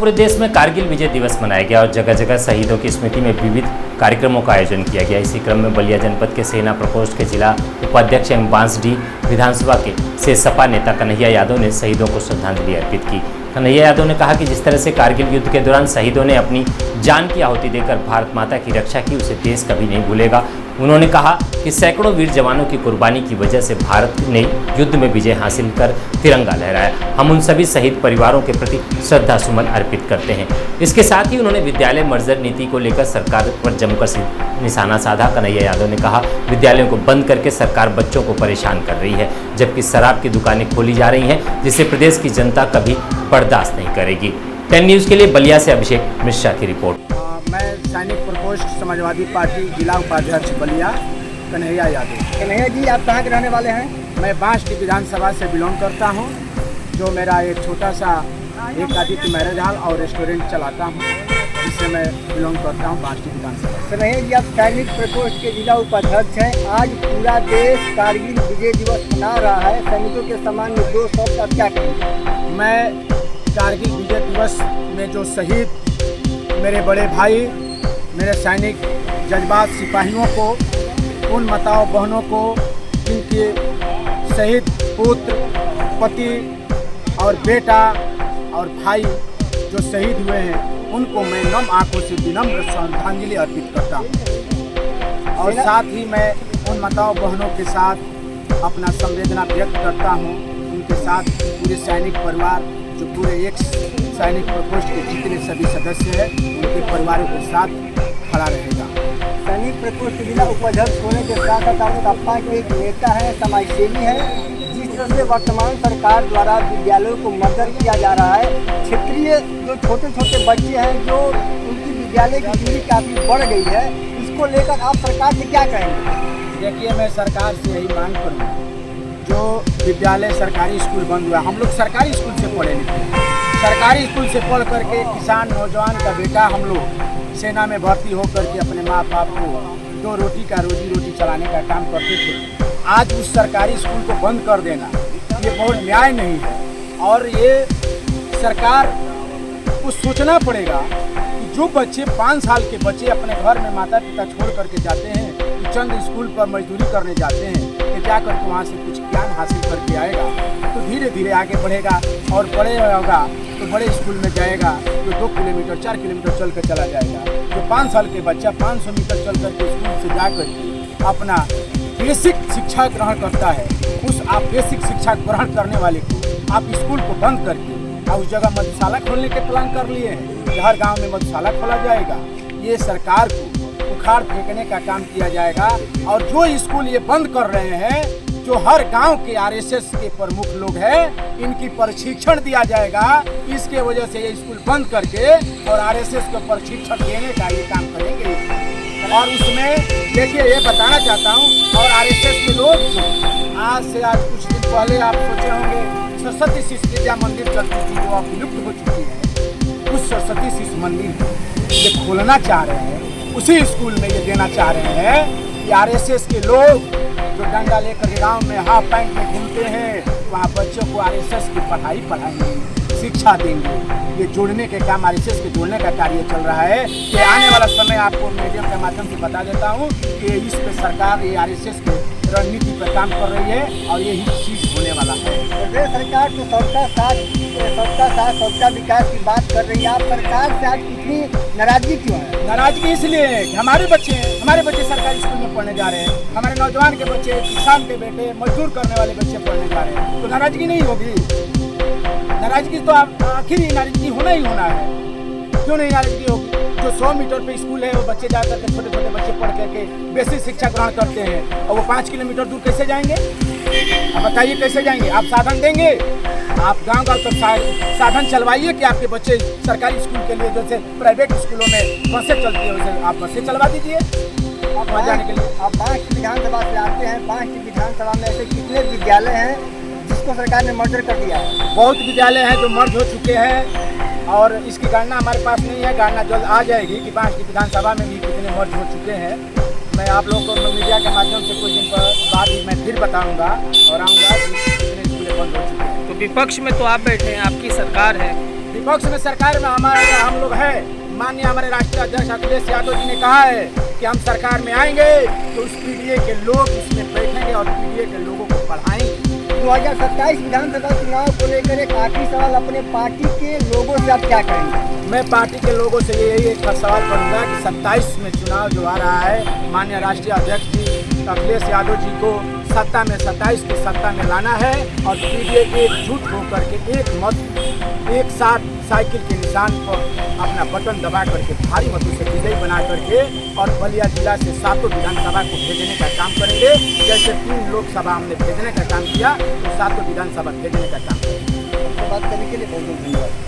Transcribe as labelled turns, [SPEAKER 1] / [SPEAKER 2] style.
[SPEAKER 1] पूरे देश में कारगिल विजय दिवस मनाया गया और जगह जगह शहीदों की स्मृति में विविध कार्यक्रमों का आयोजन किया गया। इसी क्रम में बलिया जनपद के सेना प्रकोष्ठ के जिला उपाध्यक्ष एवं बांसडीह विधानसभा के से सपा नेता कन्हैया यादव ने शहीदों को श्रद्धांजलि अर्पित की। कन्हैया यादव ने कहा कि जिस तरह से कारगिल युद्ध के दौरान शहीदों ने अपनी जान की आहुति देकर भारत माता की रक्षा की, उसे देश कभी नहीं भूलेगा। उन्होंने कहा कि सैकड़ों वीर जवानों की कुर्बानी की वजह से भारत ने युद्ध में विजय हासिल कर तिरंगा लहराया। हम उन सभी शहीद परिवारों के प्रति श्रद्धा सुमन अर्पित करते हैं। इसके साथ ही उन्होंने विद्यालय मर्जर नीति को लेकर सरकार पर जमकर निशाना साधा। कन्हैया यादव ने कहा, विद्यालयों को बंद करके सरकार बच्चों को परेशान कर रही है, जबकि शराब की दुकानें खोली जा रही हैं, जिसे प्रदेश की जनता कभी बर्दाश्त नहीं करेगी। 10 न्यूज़ के लिए बलिया से अभिषेक मिश्रा की रिपोर्ट।
[SPEAKER 2] मैं सैनिक प्रकोष्ठ समाजवादी पार्टी जिला उपाध्यक्ष बलिया कन्हैया यादव।
[SPEAKER 3] कन्हैया जी, आप कहाँ के रहने वाले हैं?
[SPEAKER 2] मैं बांसडीह विधानसभा से बिलोंग करता हूँ, जो मेरा एक छोटा सा एक आदित्य मैरिज हॉल और रेस्टोरेंट चलाता हूँ, जिससे मैं बिलोंग करता हूँ बांसडीह विधानसभा।
[SPEAKER 3] कन्हैया जी, आप सैनिक प्रकोष्ठ के जिला उपाध्यक्ष हैं। आज पूरा देश कारगिल विजय दिवस मना रहा है, सैनिकों के सम्मान में 2 शब्द आप क्या कहेंगे?
[SPEAKER 2] मैं कारगिल विजय दिवस में जो शहीद मेरे बड़े भाई, मेरे सैनिक जज्बात सिपाहियों को, उन माताओं बहनों को, जिनके शहीद पुत्र, पति और बेटा और भाई जो शहीद हुए हैं, उनको मैं नम आंखों से विनम्र श्रद्धांजलि अर्पित करता हूँ। और साथ ही मैं उन माताओं बहनों के साथ अपना संवेदना व्यक्त करता हूँ। उनके साथ पूरे सैनिक परिवार, जो पूरे एक सैनिक प्रकोष्ठ के जितने सभी सदस्य हैं, उनके परिवारों के साथ खड़ा रहेगा।
[SPEAKER 3] सैनिक प्रकोष्ठ जिला उपाध्यक्ष होने के साथ साथ आपका एक नेता है, समाजसेवी है। जिस तरह से वर्तमान सरकार द्वारा विद्यालयों को मर्डर किया जा रहा है, क्षेत्रीय जो छोटे छोटे बच्चे हैं, जो उनकी विद्यालय की दूरी काफ़ी बढ़ गई है, इसको लेकर आप सरकार से क्या कहेंगे?
[SPEAKER 2] देखिए, मैं सरकार से यही मांग करूँगा, जो विद्यालय सरकारी स्कूल बंद हुआ, हम लोग सरकारी स्कूल से पढ़े लिखे हैं। सरकारी स्कूल से पढ़ करके किसान नौजवान का बेटा हम लोग सेना में भर्ती होकर के अपने माँ बाप को 2 रोटी का रोजी चलाने का काम करते थे। आज उस सरकारी स्कूल को बंद कर देना, ये बहुत न्याय नहीं है। और ये सरकार को सोचना पड़ेगा कि जो बच्चे 5 साल के बच्चे अपने घर में माता पिता छोड़ करके जाते हैं, कि चंद स्कूल पर मजदूरी करने जाते हैं, कि जा करके वहाँ से कुछ ज्ञान हासिल करके आएगा, तो धीरे धीरे आगे बढ़ेगा और बड़े होगा तो बड़े स्कूल में जाएगा, जो 2 किलोमीटर 4 किलोमीटर चल कर चला जाएगा। जो 5 साल के बच्चा 500 मीटर चल करके स्कूल से जा कर अपना बेसिक शिक्षा ग्रहण करता है, उस आप बेसिक शिक्षा ग्रहण करने वाले को आप स्कूल को बंद करके और उस जगह मधुशाला खोलने के प्लान कर लिए हैं कि हर गाँव में मधुशाला खोला जाएगा। ये सरकार को उखाड़ फेंकने का काम किया जाएगा। और जो स्कूल ये बंद कर रहे हैं, जो हर गांव के आरएसएस के प्रमुख लोग हैं, इनकी प्रशिक्षण दिया जाएगा। इसके वजह से ये स्कूल बंद करके और आरएसएस को प्रशिक्षण देने का ये काम करेंगे। और उसमें देखिए, ये बताना चाहता हूँ, और आरएसएस के लोग जो आज से कुछ दिन पहले आप सोचे होंगे सरस्वती शिशु विद्या मंदिर चलती थी, जो अब विलुप्त हो चुकी है, उस सरस्वती शिशु मंदिर ये खोलना चाह रहे हैं। उसी स्कूल में ये देना चाह रहे हैं कि आरएसएस के लोग जो डंडा लेकर गांव में हाफ पैंट में घूमते हैं, वहाँ बच्चों को आरएसएस की पढ़ाई पढ़ाएंगे, शिक्षा देंगे। ये जोड़ने के काम, आरएसएस के जोड़ने का कार्य चल रहा है। कि आने वाला समय आपको मीडियम के माध्यम से बता देता हूँ कि इस पे सरकार ये आरएसएस के रणनीति पर काम कर रही है और यही चीज़ होने वाला है।
[SPEAKER 3] प्रदेश सरकार तो सबका साथ सबका विकास की बात कर रही है, आप सरकार से आज कितनी नाराजगी क्यों है?
[SPEAKER 2] नाराजगी इसलिए है कि हमारे बच्चे सरकारी स्कूल में पढ़ने जा रहे हैं, हमारे नौजवान के बच्चे, किसान के बेटे, मजदूर करने वाले बच्चे पढ़ने जा रहे हैं, तो नाराजगी नहीं होगी। नाराजगी तो आप आखिर ही नाराजगी होना ही होना है। क्यों नहीं नाराजगी होगी? जो 100 मीटर पे स्कूल है, वो बच्चे जा करके छोटे छोटे बच्चे पढ़ करके बेसिक शिक्षा ग्रहण करते हैं, और वो 5 किलोमीटर दूर कैसे जाएंगे? अब बताइए कैसे जाएंगे? आप साधन देंगे, आप गांव तक साधन चलवाइए कि आपके बच्चे सरकारी स्कूल के लिए, जैसे प्राइवेट स्कूलों में बसें चलती है, वैसे आप बसें चलवा दीजिए वहाँ जाने के लिए।
[SPEAKER 3] आप बांसडीह विधानसभा से आते हैं, बांसडीह विधानसभा में ऐसे कितने विद्यालय हैं जिसको सरकार ने मर्डर कर दिया है?
[SPEAKER 2] बहुत विद्यालय हैं जो मर्ज हो चुके हैं, और इसकी गणना हमारे पास नहीं है। गणना जल्द आ जाएगी कि बांसडीह विधानसभा में भी कितने मर्ज हो चुके हैं। मैं आप लोगों को मीडिया के माध्यम से कुछ दिन बाद ही मैं फिर बताऊंगा और आऊँगा कि कितने स्कूलें बंद हो चुके हैं।
[SPEAKER 4] तो विपक्ष में तो आप बैठे हैं, आपकी सरकार है,
[SPEAKER 2] विपक्ष में सरकार में हम लोग हैं। माननीय हमारे राष्ट्रीय अध्यक्ष अखिलेश यादव जी ने कहा है कि हम सरकार में आएंगे तो उस पीडीए के लोग इसमें बैठेंगे और पीडीए के लोगों को पढ़ाएंगे।
[SPEAKER 3] 2027 विधानसभा चुनाव को लेकर एक आखिरी सवाल, अपने पार्टी के लोगों से आप क्या कहेंगे?
[SPEAKER 2] मैं पार्टी के लोगों से यही एक सवाल करूंगा कि 27 में चुनाव जो आ रहा है, माननीय राष्ट्रीय अध्यक्ष जी अखिलेश यादव जी को सत्ता में 27 की सत्ता में लाना है और पीडीए एकजुट होकर के एक मत एक साथ साइकिल के निशान पर अपना बटन दबा करके भारी मतों से विजयी बना करके और बलिया जिला से 7 विधानसभा को भेजने का काम करेंगे। जैसे 3 लोकसभा हमने भेजने का काम किया तो 7 विधानसभा भेजने का काम करेंगे।
[SPEAKER 3] बात करने के लिए बहुत बहुत धन्यवाद।